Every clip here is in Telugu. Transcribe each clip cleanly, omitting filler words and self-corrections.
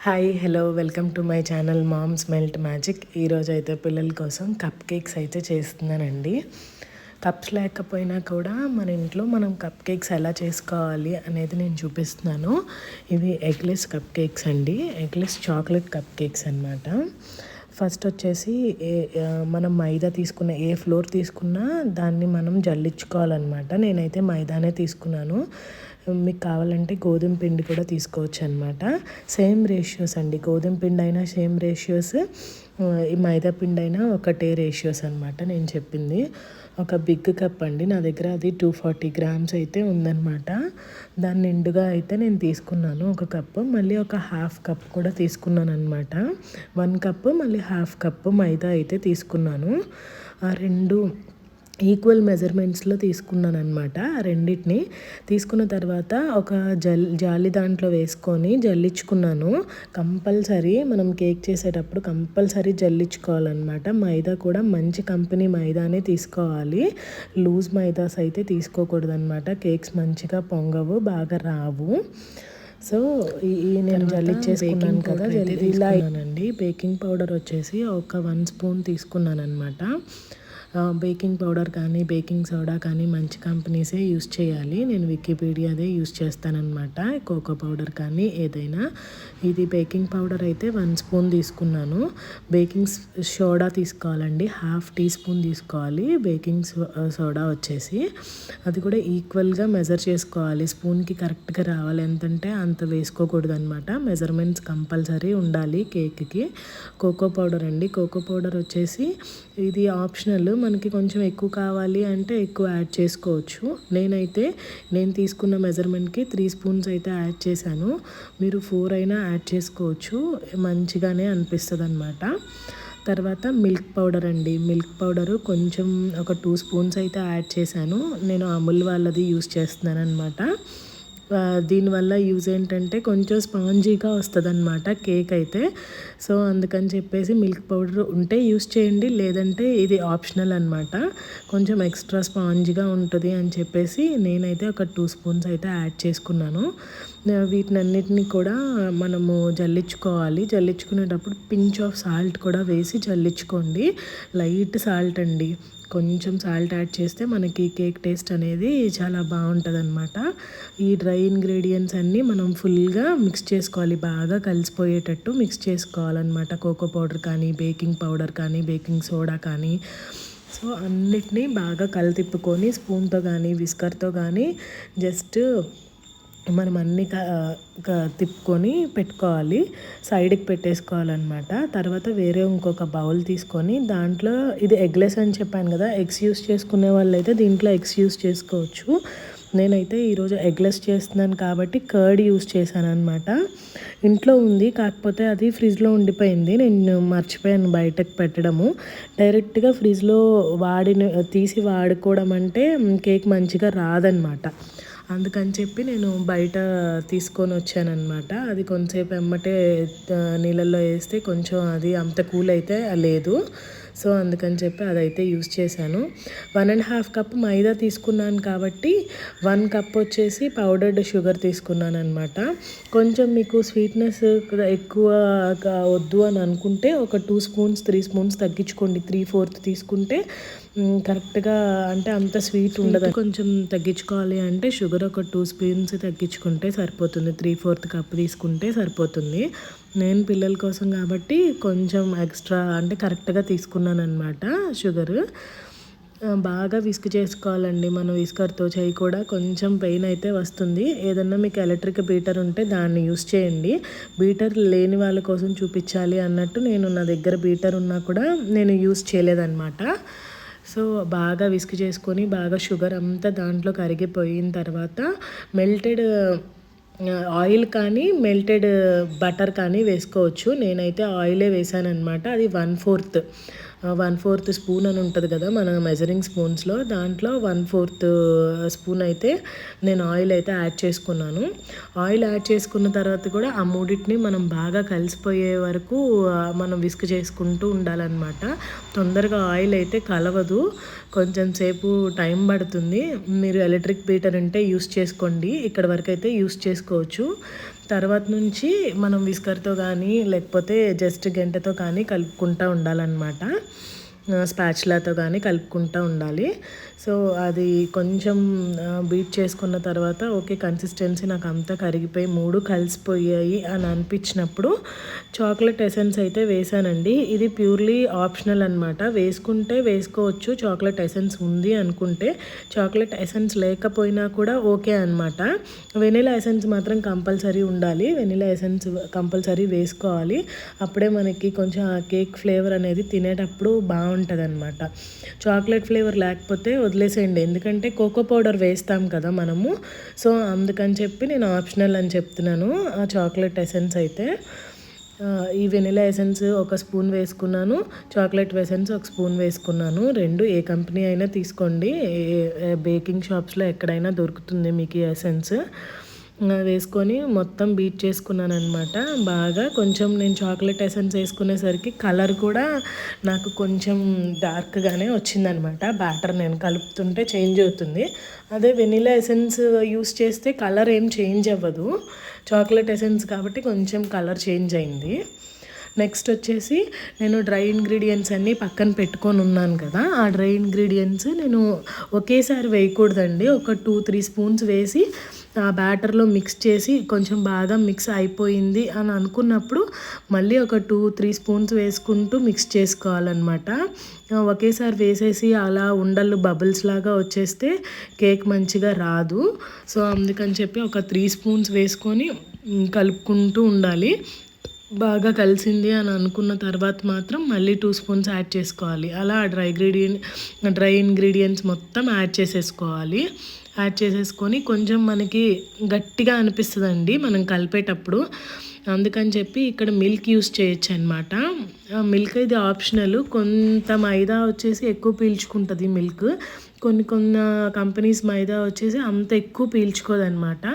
Hi hello welcome to my channel Mom's Melt Magic. ఈరోజు అయితే పిల్లల కోసం కప్ కేక్స్ అయితే చేస్తున్నానండి. కప్స్ లేకపోయినా కూడా మన ఇంట్లో మనం కప్ కేక్స్ ఎలా చేసుకోవాలి అనేది నేను చూపిస్తున్నాను. ఇవి ఎగ్లెస్ కప్ కేక్స్ అండి, ఎగ్లెస్ చాక్లెట్ కప్ కేక్స్ అనమాట. ఫస్ట్ వచ్చేసి మనం మైదా తీసుకున్న ఏ ఫ్లోర్ తీసుకున్నా దాన్ని మనం జల్లించుకోవాలన్నమాట. నేనైతే మైదానే తీసుకున్నాను. మీకు కావాలంటే గోధుమ పిండి కూడా తీసుకోవచ్చు అనమాట. సేమ్ రేషియోస్ అండి, గోధుమ పిండి అయినా సేమ్ రేషియోస్, ఈ మైదా పిండి అయినా ఒకటే రేషియోస్ అనమాట. నేను చెప్పింది ఒక బిగ్ కప్ అండి, నా దగ్గర అది 240 గ్రామ్స్ అయితే ఉందన్నమాట. దాన్ని నిండుగా అయితే నేను తీసుకున్నాను ఒక కప్పు, మళ్ళీ ఒక హాఫ్ కప్ కూడా తీసుకున్నాను అనమాట. 1 కప్పు మళ్ళీ హాఫ్ కప్పు మైదా అయితే తీసుకున్నాను. ఆ రెండు ఈక్వల్ మెజర్మెంట్స్లో తీసుకున్నాను అనమాట. రెండింటిని తీసుకున్న తర్వాత ఒక జాలి దాంట్లో వేసుకొని జల్లించుకున్నాను. కంపల్సరీ మనం కేక్ చేసేటప్పుడు కంపల్సరీ జల్లించుకోవాలన్నమాట. మైదా కూడా మంచి కంపెనీ మైదానే తీసుకోవాలి, లూజ్ మైదాస్ అయితే తీసుకోకూడదు అనమాట. కేక్స్ మంచిగా పొంగవు, బాగా రావు. సో నేను జల్లించేసుకున్నాను కదా, ఇలానండి. బేకింగ్ పౌడర్ వచ్చేసి ఒక 1 స్పూన్ తీసుకున్నాను అనమాట. బేకింగ్ పౌడర్ కానీ బేకింగ్ సోడా కానీ మంచి కంపెనీసే యూస్ చేయాలి. నేను వికీపీడియాదే యూస్ చేస్తానన్నమాట, కోకో పౌడర్ కానీ ఏదైనా. ఇది బేకింగ్ పౌడర్ అయితే 1 స్పూన్ తీసుకున్నాను. బేకింగ్ సోడా తీసుకోవాలండి, హాఫ్ టీ స్పూన్ తీసుకోవాలి. బేకింగ్ సోడా వచ్చేసి అది కూడా ఈక్వల్గా మెజర్ చేసుకోవాలి, స్పూన్కి కరెక్ట్గా రావాలి. ఎంతంటే అంత వేసుకోకూడదు అనమాట. మెజర్మెంట్స్ కంపల్సరీ ఉండాలి కేక్కి. కోకో పౌడర్ అండి, కోకో పౌడర్ వచ్చేసి ఇది ఆప్షనల్, మనకి కొంచెం ఎక్కువ కావాలి అంటే ఎక్కువ యాడ్ చేసుకోవచ్చు. నేను తీసుకున్న మెజర్మెంట్కి 3 స్పూన్స్ అయితే యాడ్ చేశాను. మీరు 4 అయినా యాడ్ చేసుకోవచ్చు, మంచిగానే అనిపిస్తుంది అనమాట. తర్వాత మిల్క్ పౌడర్ అండి, మిల్క్ పౌడరు కొంచెం ఒక 2 స్పూన్స్ అయితే యాడ్ చేశాను. నేను అమూల్ వాళ్ళది యూస్ చేస్తున్నాను అనమాట. దీనివల్ల యూజ్ ఏంటంటే కొంచెం స్పాంజీగా వస్తుంది అనమాట కేక్ అయితే. సో అందుకని చెప్పేసి మిల్క్ పౌడర్ ఉంటే యూస్ చేయండి, లేదంటే ఇది ఆప్షనల్ అనమాట. కొంచెం ఎక్స్ట్రా స్పాంజీగా ఉంటుంది అని చెప్పేసి నేనైతే ఒక 2 స్పూన్స్ అయితే యాడ్ చేసుకున్నాను. వీటినన్నిటిని కూడా మనము జల్లించుకోవాలి. జల్లించుకునేటప్పుడు పించ్ ఆఫ్ సాల్ట్ కూడా వేసి జల్లించుకోండి. లైట్ సాల్ట్ అండి, కొంచెం సాల్ట్ యాడ్ చేస్తే మనకి కేక్ టేస్ట్ అనేది చాలా బాగుంటుంది అనమాట. ఈ డ్రై ఇంగ్రీడియంట్స్ అన్నీ మనం ఫుల్గా మిక్స్ చేసుకోవాలి, బాగా కలిసిపోయేటట్టు మిక్స్ చేసుకోవాలన్నమాట. కోకో పౌడర్ కానీ బేకింగ్ పౌడర్ కానీ బేకింగ్ సోడా కానీ. సో అన్నిటినీ బాగా కలితిప్పుకొని స్పూన్తో కానీ విస్కర్తో కానీ జస్ట్ మనం అన్నీ తిప్పుకొని పెట్టుకోవాలి, సైడ్కి పెట్టేసుకోవాలన్నమాట. తర్వాత వేరే ఇంకొక బౌల్ తీసుకొని దాంట్లో, ఇది ఎగ్లెస్ అని చెప్పాను కదా, ఎగ్స్ యూస్ చేసుకునే వాళ్ళు అయితే దీంట్లో ఎగ్స్ యూస్ చేసుకోవచ్చు. నేనైతే ఈరోజు ఎగ్లెస్ చేస్తున్నాను కాబట్టి కర్డ్ యూస్ చేశాను అనమాట. ఇంట్లో ఉంది, కాకపోతే అది ఫ్రిడ్జ్లో ఉండిపోయింది, నేను మర్చిపోయాను బయటకు పెట్టడము. డైరెక్ట్గా ఫ్రిడ్జ్లో తీసి వాడుకోవడం అంటే కేక్ మంచిగా రాదనమాట. అందుకని చెప్పి నేను బయట తీసుకొని వచ్చానమాట. అది కొంతసేపు ఎమ్మటే నీళ్ళల్లో వేస్తే కొంచెం అది అంత కూల్ అయితే లేదు. సో అందుకని చెప్పి అదైతే యూస్ చేశాను. 1.5 కప్ మైదా తీసుకున్నాను కాబట్టి 1 కప్ వచ్చేసి పౌడర్డ్ షుగర్ తీసుకున్నాను అనమాట. కొంచెం మీకు స్వీట్నెస్ ఎక్కువ వద్దు అని అనుకుంటే ఒక 2 స్పూన్స్ 3 స్పూన్స్ తగ్గించుకోండి. 3/4 తీసుకుంటే కరెక్ట్గా, అంటే అంత స్వీట్ ఉండదు. కొంచెం తగ్గించుకోవాలి అంటే షుగర్ ఒక 2 స్పూన్స్ తగ్గించుకుంటే సరిపోతుంది. 3/4 కప్ తీసుకుంటే సరిపోతుంది. నేను పిల్లల కోసం కాబట్టి కొంచెం ఎక్స్ట్రా అంటే కరెక్ట్గా తీసుకున్నాను అనమాట షుగర్. బాగా విస్క్ చేసుకోవాలండి, మనం విస్కర్తో చేయి కూడా కొంచెం పెయిన్ అయితే వస్తుంది. ఏదన్నా మీకు ఎలక్ట్రిక్ బీటర్ ఉంటే దాన్ని యూస్ చేయండి. బీటర్ లేని వాళ్ళ కోసం చూపించాలి అన్నట్టు నా దగ్గర బీటర్ ఉన్నా కూడా నేను యూస్ చేయలేదన్నమాట. సో బాగా విస్క్ చేసుకొని బాగా షుగర్ అంతా దాంట్లో కరిగిపోయిన తర్వాత మెల్టెడ్ ఆయిల్ కానీ మెల్టెడ్ బటర్ కానీ వేసుకోవచ్చు. నేనైతే ఆయిలే వేసాను అనమాట. అది 1/4 స్పూన్ అని ఉంటుంది కదా మన మెజరింగ్ స్పూన్స్లో, దాంట్లో 1/4 స్పూన్ అయితే నేను ఆయిల్ అయితే యాడ్ చేసుకున్నాను. ఆయిల్ యాడ్ చేసుకున్న తర్వాత కూడా ఆ మూడింటిని మనం బాగా కలిసిపోయే వరకు మనం విస్క్ చేసుకుంటూ ఉండాలన్నమాట. తొందరగా ఆయిల్ అయితే కలవదు, కొంచెం సేపు టైం పడుతుంది. మీరు ఎలక్ట్రిక్ బీటర్ ఉంటే యూస్ చేసుకోండి, ఇక్కడ వరకు అయితే యూస్ చేసుకోవచ్చు. తర్వాత నుంచి మనం విస్కర్తో కానీ లేకపోతే జస్ట్ గంటెతో కానీ కలుపుకుంటూ ఉండాలన్నమాట. స్పాచులాతో కానీ కలుపుకుంటూ ఉండాలి. సో అది కొంచెం బీట్ చేసుకున్న తర్వాత ఓకే, కన్సిస్టెన్సీ నాకు అంతా కరిగిపోయి 3 కలిసిపోయాయి అని అనిపించినప్పుడు చాక్లెట్ ఎసెన్స్ అయితే వేసానండి. ఇది ప్యూర్లీ ఆప్షనల్ అనమాట. వేసుకుంటే వేసుకోవచ్చు చాక్లెట్ ఎసెన్స్ ఉంది అనుకుంటే. చాక్లెట్ ఎసెన్స్ లేకపోయినా కూడా ఓకే అనమాట. వెనిలా ఎసెన్స్ మాత్రం కంపల్సరీ ఉండాలి. వెనిలా ఎసెన్స్ కంపల్సరీ వేసుకోవాలి. అప్పుడే మనకి కొంచెం ఆ కేక్ ఫ్లేవర్ అనేది తినేటప్పుడు బాగుంటుంది అనమాట. చాక్లెట్ ఫ్లేవర్ లేకపోతే వదిలేసేయండి, ఎందుకంటే కోకో పౌడర్ వేస్తాం కదా మనము. సో అందుకని చెప్పి నేను ఆప్షనల్ అని చెప్తున్నాను ఆ చాక్లెట్ ఎసెన్స్ అయితే. ఈ వెనిలా ఎసెన్స్ 1 స్పూన్ వేసుకున్నాను, చాక్లెట్ ఎసెన్స్ 1 స్పూన్ వేసుకున్నాను. 2 ఏ కంపెనీ అయినా తీసుకోండి, బేకింగ్ షాప్స్లో ఎక్కడైనా దొరుకుతుంది మీకు ఈ ఎసెన్స్. వేసుకొని మొత్తం బీట్ చేసుకున్నాను అనమాట బాగా. కొంచెం నేను చాక్లెట్ ఎసెన్స్ వేసుకునేసరికి కలర్ కూడా నాకు కొంచెం డార్క్గానే వచ్చిందనమాట. బ్యాటర్ నేను కలుపుతుంటే చేంజ్ అవుతుంది. అదే వెనిలా ఎసెన్స్ యూస్ చేస్తే కలర్ ఏం చేంజ్ అవ్వదు. చాక్లెట్ ఎసెన్స్ కాబట్టి కొంచెం కలర్ చేంజ్ అయింది. నెక్స్ట్ వచ్చేసి నేను డ్రై ఇంగ్రీడియంట్స్ అన్నీ పక్కన పెట్టుకొని ఉన్నాను కదా, ఆ డ్రై ఇంగ్రీడియంట్స్ నేను ఒకేసారి వేయకూడదండి. ఒక 2-3 స్పూన్స్ వేసి ఆ బ్యాటర్లో మిక్స్ చేసి కొంచెం బాగా మిక్స్ అయిపోయింది అని అనుకున్నప్పుడు మళ్ళీ ఒక 2-3 స్పూన్స్ వేసుకుంటూ మిక్స్ చేసుకోవాలన్నమాట. ఒకేసారి వేసేసి అలా ఉండలు బబుల్స్ లాగా వచ్చేస్తే కేక్ మంచిగా రాదు. సో అందుకని చెప్పి ఒక 3 స్పూన్స్ వేసుకొని కలుపుకుంటూ ఉండాలి. బాగా కలిసింది అని అనుకున్న తర్వాత మాత్రం మళ్ళీ 2 స్పూన్స్ యాడ్ చేసుకోవాలి. అలా డ్రై ఇంగ్రీడియంట్స్ మొత్తం యాడ్ చేసేసుకోవాలి. యాడ్ చేసేసుకొని కొంచెం మనకి గట్టిగా అనిపిస్తుందండి మనం కలిపేటప్పుడు. అందుకని చెప్పి ఇక్కడ మిల్క్ యూస్ చేయొచ్చు అనమాట. మిల్క్ ఇది ఆప్షనల్. కొంత మైదా వచ్చేసి ఎక్కువ పీల్చుకుంటుంది మిల్క్. కొన్ని కంపెనీస్ మైదా వచ్చేసి అంత ఎక్కువ పీల్చుకోదనమాట.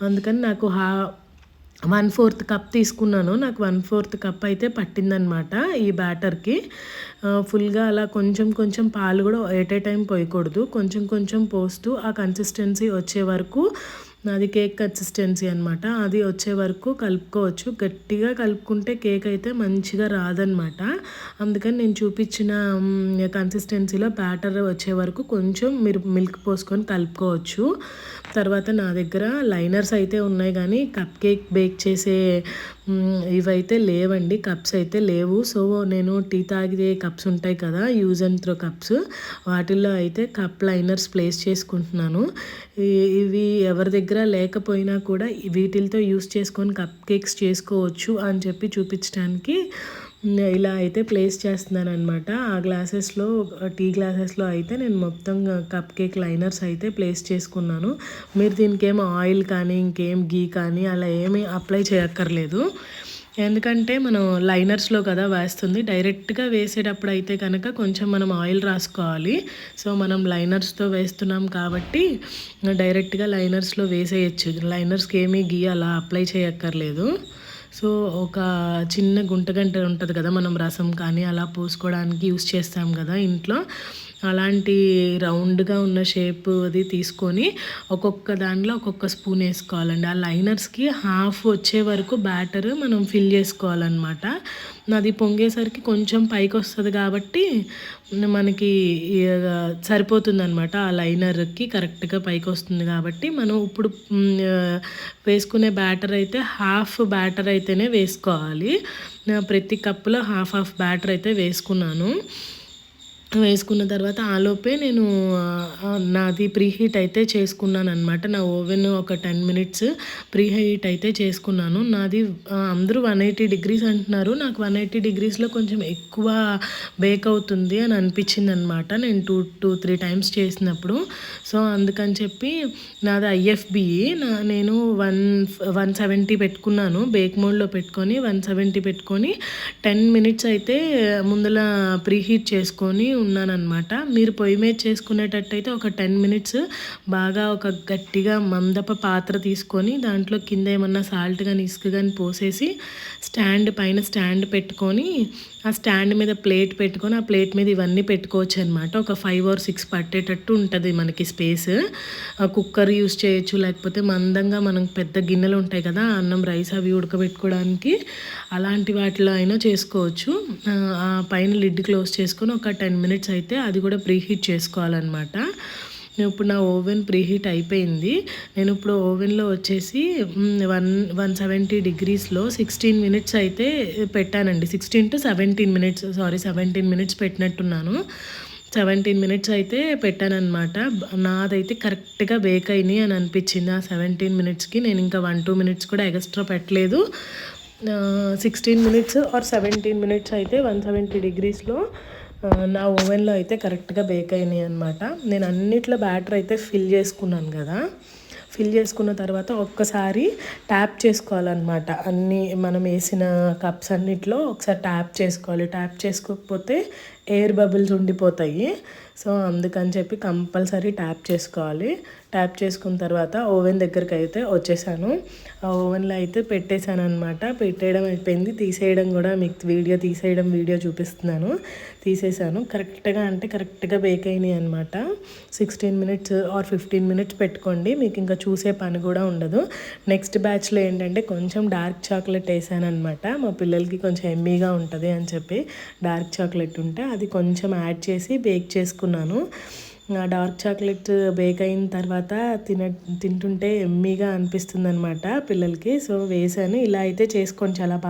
అందుకని నాకు 1/4 కప్ తీసుకున్నాను. నాకు 1/4 కప్ అయితే పట్టిందనమాట ఈ బ్యాటర్కి. ఫుల్గా అలా కొంచెం కొంచెం పాలు కూడా ఎట్ ఏ టైం పోయకూడదు, కొంచెం కొంచెం పోస్తూ ఆ కన్సిస్టెన్సీ వచ్చే వరకు, అది కేక్ కన్సిస్టెన్సీ అనమాట, అది వచ్చే వరకు కలుపుకోవచ్చు. గట్టిగా కలుపుకుంటే కేక్ అయితే మంచిగా రాదనమాట. అందుకని నేను చూపించిన కన్సిస్టెన్సీలో బ్యాటర్ వచ్చే వరకు కొంచెం మీరు మిల్క్ పోసుకొని కలుపుకోవచ్చు. తర్వాత నా దగ్గర లైనర్స్ అయితే ఉన్నాయి కానీ కప్ కేక్ బేక్ చేసే ఇవైతే లేవండి, కప్స్ అయితే లేవు. సో నేను టీ తాగే కప్స్ ఉంటాయి కదా, యూజ్ అండ్ త్రో కప్స్, వాటిల్లో అయితే కప్ లైనర్స్ ప్లేస్ చేసుకుంటున్నాను. ఇవి ఎవరి దగ్గర లేకపోయినా కూడా వీటితో యూస్ చేసుకొని కప్ కేక్స్ చేసుకోవచ్చు అని చెప్పి చూపించడానికి ఇలా అయితే ప్లేస్ చేస్తున్నాను అనమాట. ఆ గ్లాసెస్లో, టీ గ్లాసెస్లో అయితే నేను మొత్తం కప్ కేక్ లైనర్స్ అయితే ప్లేస్ చేసుకున్నాను. మీరు దీనికి ఏమో ఆయిల్ కానీ ఇంకేం గీ కానీ అలా ఏమీ అప్లై చేయక్కర్లేదు. ఎందుకంటే మనం లైనర్స్లో కదా వేస్తుంది, డైరెక్ట్గా వేసేటప్పుడు అయితే కనుక కొంచెం మనం ఆయిల్ రాసుకోవాలి. సో మనం లైనర్స్తో వేస్తున్నాం కాబట్టి డైరెక్ట్గా లైనర్స్లో వేసేయచ్చు. లైనర్స్కి ఏమీ గీ అలా అప్లై చేయక్కర్లేదు. సో ఒక చిన్న గుంటగంట ఉంటుంది కదా, మనం రసం కానీ అలా పోసుకోవడానికి యూస్ చేస్తాం కదా ఇంట్లో, అలాంటి రౌండ్గా ఉన్న షేప్ అది తీసుకొని ఒక్కొక్క దాంట్లో ఒక్కొక్క స్పూన్ వేసుకోవాలండి. ఆ లైనర్స్కి హాఫ్ వచ్చే వరకు బ్యాటర్ మనం ఫిల్ చేసుకోవాలన్నమాట. అది పొంగేసరికి కొంచెం పైకి వస్తుంది కాబట్టి మనకి సరిపోతుంది అనమాట. ఆ లైనర్కి కరెక్ట్గా పైకి వస్తుంది కాబట్టి మనం ఇప్పుడు వేసుకునే బ్యాటర్ అయితే హాఫ్ బ్యాటర్ అయితేనే వేసుకోవాలి. ప్రతి కప్పులో హాఫ్ బ్యాటర్ అయితే వేసుకున్నాను. వేసుకున్న తర్వాత ఆలోపే నేను నాది ప్రీహీట్ అయితే చేసుకున్నాను అనమాట. నా ఓవెన్ ఒక 10 మినిట్స్ ప్రీహీట్ అయితే చేసుకున్నాను. నాది అందరూ 180 డిగ్రీస్ అంటున్నారు, నాకు 180 డిగ్రీస్లో కొంచెం ఎక్కువ బేక్ అవుతుంది అని అనిపించింది అనమాట నేను 2-3 టైమ్స్ చేసినప్పుడు. సో అందుకని చెప్పి నాది IFBE, నేను 170 పెట్టుకున్నాను. బేక్ మోడ్లో పెట్టుకొని 170 పెట్టుకొని 10 మినిట్స్ అయితే ముందల ప్రీహీట్ చేసుకొని ఉన్నానన్నమాట. మీరు పొయ్యి మీద చేసుకునేటట్టయితే ఒక 10 మినిట్స్ బాగా ఒక గట్టిగా మందప పాత్ర తీసుకొని దాంట్లో కింద ఏమన్నా సాల్ట్ కానీ ఇసుక కానీ పోసేసి స్టాండ్ పెట్టుకొని ఆ స్టాండ్ మీద ప్లేట్ పెట్టుకొని ఆ ప్లేట్ మీద ఇవన్నీ పెట్టుకోవచ్చు అనమాట. ఒక 5 or 6 పట్టేటట్టు ఉంటుంది మనకి స్పేస్. కుక్కర్ యూస్ చేయొచ్చు, లేకపోతే మందంగా మనం పెద్ద గిన్నెలు ఉంటాయి కదా అన్నం రైస్ అవి ఉడకబెట్టుకోవడానికి, అలాంటి వాటిలో అయినా చేసుకోవచ్చు. ఆ పైన లిడ్ క్లోజ్ చేసుకొని ఒక 10 మినిట్స్ అయితే అది కూడా ప్రీహీట్ చేసుకోవాలన్నమాట. ఇప్పుడు నా ఓవెన్ ప్రీహీట్ అయిపోయింది. నేను ఇప్పుడు ఓవెన్లో వచ్చేసి 170 డిగ్రీస్లో 16 మినిట్స్ అయితే పెట్టానండి. 16 to 17 మినిట్స్, 17 మినిట్స్ పెట్టినట్టున్నాను. 17 మినిట్స్ అయితే పెట్టానన్నమాట. నాదైతే కరెక్ట్గా బేక్ అయినాయి అని అనిపించింది. ఆ 17 మినిట్స్కి నేను ఇంకా 1-2 మినిట్స్ కూడా ఎక్స్ట్రా పెట్టలేదు. 16 మినిట్స్ ఆర్ 17 మినిట్స్ అయితే 170 డిగ్రీస్లో నా ఓవెన్లో అయితే కరెక్ట్గా బేక్ అయినాయి అనమాట. నేను అన్నిట్లో బ్యాటర్ అయితే ఫిల్ చేసుకున్నాను కదా. ఫిల్ చేసుకున్న తర్వాత ఒక్కసారి ట్యాప్ చేసుకోవాలన్నమాట. అన్నీ మనం వేసిన కప్స్ అన్నిట్లో ఒకసారి ట్యాప్ చేసుకోవాలి. ట్యాప్ చేసుకోకపోతే ఎయిర్ బబుల్స్ ఉండిపోతాయి. సో అందుకని చెప్పి కంపల్సరీ ట్యాప్ చేసుకోవాలి. ట్యాప్ చేసుకున్న తర్వాత ఓవెన్ దగ్గరికి అయితే వచ్చేసాను. ఆ ఓవెన్లో అయితే పెట్టేశాను అనమాట. పెట్టేయడం అయిపోయింది. తీసేయడం కూడా మీకు వీడియో చూపిస్తున్నాను. తీసేసాను. కరెక్ట్గా బేక్ అయినాయి అనమాట. 16 మినిట్స్ ఆర్ 15 మినిట్స్ పెట్టుకోండి, మీకు ఇంకా చూసే పని కూడా ఉండదు. నెక్స్ట్ బ్యాచ్లో ఏంటంటే కొంచెం డార్క్ చాక్లెట్ వేసాను అనమాట. మా పిల్లలకి కొంచెం ఎమ్మీగా ఉంటుంది అని చెప్పి డార్క్ చాక్లెట్ ఉంటే అది కొంచెం యాడ్ చేసి బేక్ చేసుకున్నాను. డార్క్ చాక్లెట్ బేక్ అయిన తర్వాత తింటుంటే ఎమ్మీగా అనిపిస్తుంది అనమాట పిల్లలకి. సో వేసాను. ఇలా అయితే చేసుకోండి, చాలా బాగా